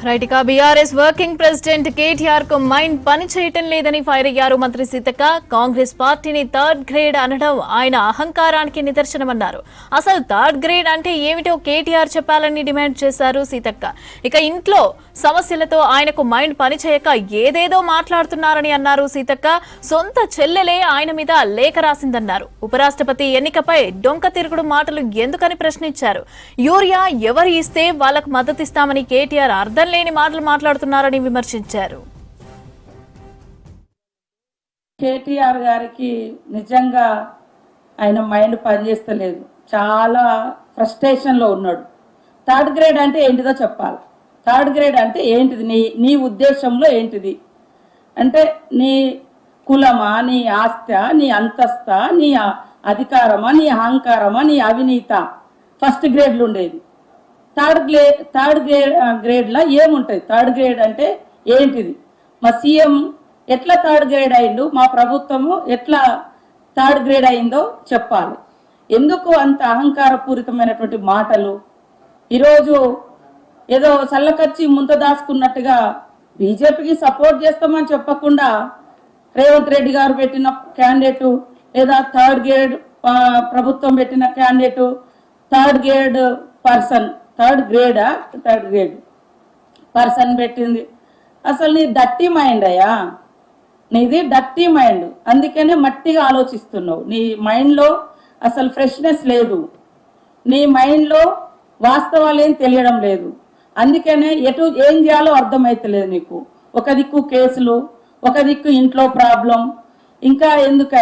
Right ఇక BRS working president KTR కు mind పని చేయటం లేదని ఫైర్ అయ్యారు మంత్రి సీతక్క. కాంగ్రెస్ పార్టీని థర్డ్ గ్రేడ్ అనడం ఆయన అహంకారానికి నిదర్శనమన్నారు. అసలు థర్డ్ గ్రేడ్ అంటే ఏమిటో కేటీఆర్ చెప్పాలని డిమాండ్ చేశారు సీతక్క. ఇక ఇంట్లో సమస్యలతో ఆయనకు మైండ్ పని చేయక ఏదేదో మాట్లాడుతున్నారని అన్నారు సీతక్క. సొంత చెల్లెలే ఆయన మీద లేఖ రాసిందన్నారు. ఉపరాష్ట్రపతి ఎన్నికపై డొంక తిరుగుడు మాటలు ఎందుకని ప్రశ్నించారు. యూరియా ఎవరు ఇస్తే వాళ్లకు మద్దతిస్తామని కేటీఆర్ అర్థం లేని మాటలు మాట్లాడుతున్నారని విమర్శించారు. కేటీఆర్ గారికి నిజంగా ఆయన మైండ్ పనిచేస్తలేదు, చాలా ఫ్రస్ట్రేషన్లో ఉన్నాడు. థర్డ్ గ్రేడ్ అంటే ఏంటిదో చెప్పాలి. థర్డ్ గ్రేడ్ అంటే ఏంటిది, నీ ఉద్దేశంలో ఏంటిది అంటే నీ కులమా, నీ ఆస్తా, నీ అంతస్తా, నీ అధికారమా, నీ అహంకారమా, నీ అవినీత ఫస్ట్ గ్రేడ్లు ఉండేది. థర్డ్ గ్రేడ్లో ఏముంటుంది? థర్డ్ గ్రేడ్ అంటే ఏంటిది? మా సీఎం ఎట్లా థర్డ్ గ్రేడ్ అయిండు, మా ప్రభుత్వము ఎట్లా థర్డ్ గ్రేడ్ అయిందో చెప్పాలి. ఎందుకు అంత అహంకారపూరితమైనటువంటి మాటలు? ఈరోజు ఏదో సల్లకచ్చి ముంత దాచుకున్నట్టుగా బీజేపీకి సపోర్ట్ చేస్తామని చెప్పకుండా రేవంత్ రెడ్డి గారు పెట్టిన క్యాండిడేటు లేదా థర్డ్ గ్రేడ్ ప్రభుత్వం పెట్టిన క్యాండిడేటు థర్డ్ గ్రేడ్ పర్సన్ పెట్టింది. అసలు నీ డర్టీ మైండ్ అయ్యా, నీది డర్టీ మైండ్. అందుకనే మట్టిగా ఆలోచిస్తున్నావు. నీ మైండ్లో అసలు ఫ్రెష్నెస్ లేదు, నీ మైండ్లో వాస్తవాలు ఏం తెలియడం లేదు. అందుకనే ఏం చేయాలో అర్థమైతలేదు నీకు. ఒక దిక్కు కేసులు, ఒక దిక్కు ఇంట్లో ప్రాబ్లం, ఇంకా ఎందుక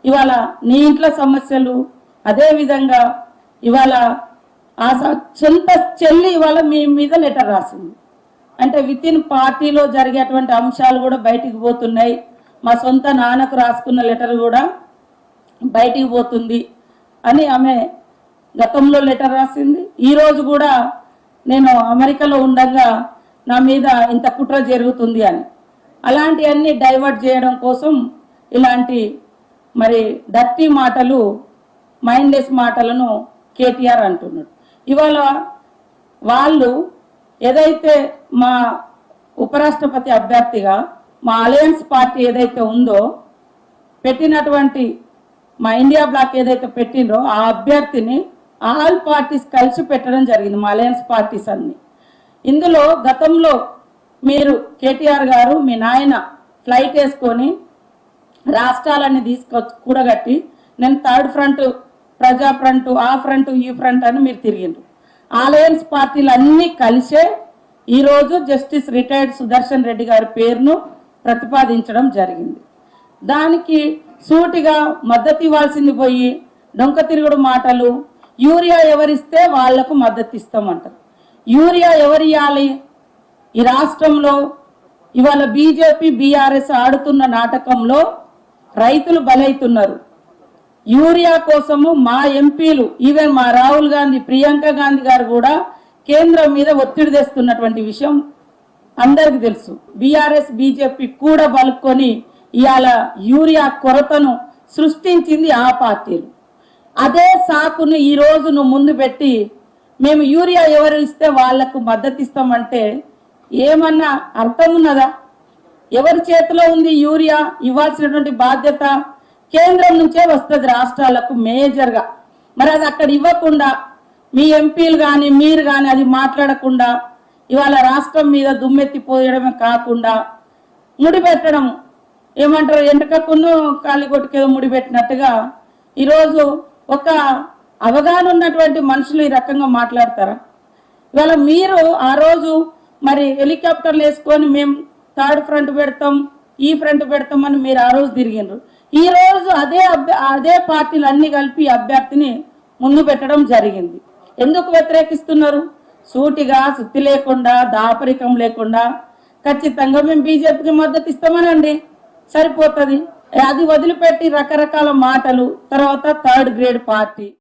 ఇవాళ నీ ఇంట్లో సమస్యలు. అదేవిధంగా ఇవాళ ఆ సొంత చెల్లి ఇవాళ మీ మీద లెటర్ రాసింది. అంటే విత్ ఇన్ పార్టీలో జరిగేటువంటి అంశాలు కూడా బయటికి పోతున్నాయి. మా సొంత నాన్నకు రాసుకున్న లెటర్ కూడా బయటికి పోతుంది అని ఆమె గతంలో లెటర్ రాసింది. ఈరోజు కూడా నేను అమెరికాలో ఉండగా నా మీద ఇంత కుట్ర జరుగుతుంది అని, అలాంటివన్నీ డైవర్ట్ చేయడం కోసం ఇలాంటి మరి డర్టీ మాటలు, మైండ్లెస్ మాటలను కేటీఆర్ అంటున్నాడు. ఇవాళ వాళ్ళు ఏదైతే మా ఉపరాష్ట్రపతి అభ్యర్థిగా మా అలయన్స్ పార్టీ ఏదైతే ఉందో పెట్టినటువంటి మా ఇండియా బ్లాక్ ఏదైతే పెట్టిండ్రో ఆ అభ్యర్థిని ఆల్ పార్టీస్ కలిసి పెట్టడం జరిగింది, మా అలయన్స్ పార్టీస్ అన్ని. ఇందులో గతంలో మీరు కేటీఆర్ గారు మీ నాయన ఫ్లైట్ వేసుకొని రాష్ట్రాలన్నీ కూడగట్టి నేను థర్డ్ ఫ్రంట్, ప్రజా ఫ్రంట్, ఆ ఫ్రంట్, ఈ ఫ్రంట్ అని మీరు తిరిగిండ్రు. అలయన్స్ పార్టీలు అన్నీ కలిసే ఈరోజు జస్టిస్ రిటైర్డ్ సుదర్శన్ రెడ్డి గారి పేరును ప్రతిపాదించడం జరిగింది. దానికి సూటిగా మద్దతు ఇవ్వాల్సింది పోయి డొంక తిరుగుడు మాటలు. యూరియా ఎవరిస్తే వాళ్లకు మద్దతు ఇస్తామంటారు. యూరియా ఎవరు ఇవ్వాలి? ఈ రాష్ట్రంలో ఇవాళ బీజేపీ బీఆర్ఎస్ ఆడుతున్న నాటకంలో రైతులు బలైతున్నారు. యూరియా కోసము మా ఎంపీలు, ఈవెన్ మా రాహుల్ గాంధీ, ప్రియాంక గాంధీ గారు కూడా కేంద్రం మీద ఒత్తిడి తెస్తున్నటువంటి విషయం అందరికి తెలుసు. బీఆర్ఎస్ బీజేపీ కూడా బలుక్కొని ఇవాళ యూరియా కొరతను సృష్టించింది ఆ పార్టీలు. అదే సాకును ఈరోజు నువ్వు ముందు పెట్టి మేము యూరియా ఎవరు ఇస్తే వాళ్లకు మద్దతు ఇస్తామంటే ఏమన్నా అర్థం ఉన్నదా? ఎవరి చేతిలో ఉంది యూరియా? ఇవ్వాల్సినటువంటి బాధ్యత కేంద్రం నుంచే వస్తుంది రాష్ట్రాలకు మేజర్గా. మరి అది అక్కడ ఇవ్వకుండా మీ ఎంపీలు కానీ మీరు కానీ అది మాట్లాడకుండా ఇవాళ రాష్ట్రం మీద దుమ్మెత్తిపోయడమే కాకుండా ముడిపెట్టడం, ఏమంటారు, ఎంటకక్కును కాలిగొట్టుకేదో ముడిపెట్టినట్టుగా ఈరోజు ఒక అవగాహన ఉన్నటువంటి మనుషులు ఈ రకంగా మాట్లాడతారా? ఇవాళ మీరు ఆ రోజు మరి హెలికాప్టర్లు వేసుకొని మేము థర్డ్ ఫ్రంట్ పెడతాం, ఈ ఫ్రంట్ పెడతామని మీరు ఆ రోజు తిరిగినారు. ఈ రోజు అదే పార్టీలు అన్ని కలిపి అభ్యర్థిని ముందు పెట్టడం జరిగింది. ఎందుకు వ్యతిరేకిస్తున్నారు? సూటిగా, సుత్తి లేకుండా, దాపరికం లేకుండా ఖచ్చితంగా మేము బీజేపీకి మద్దతు ఇస్తామనండి, సరిపోతుంది. అది వదిలిపెట్టి రకరకాల మాటలు, తర్వాత థర్డ్ గ్రేడ్ పార్టీ.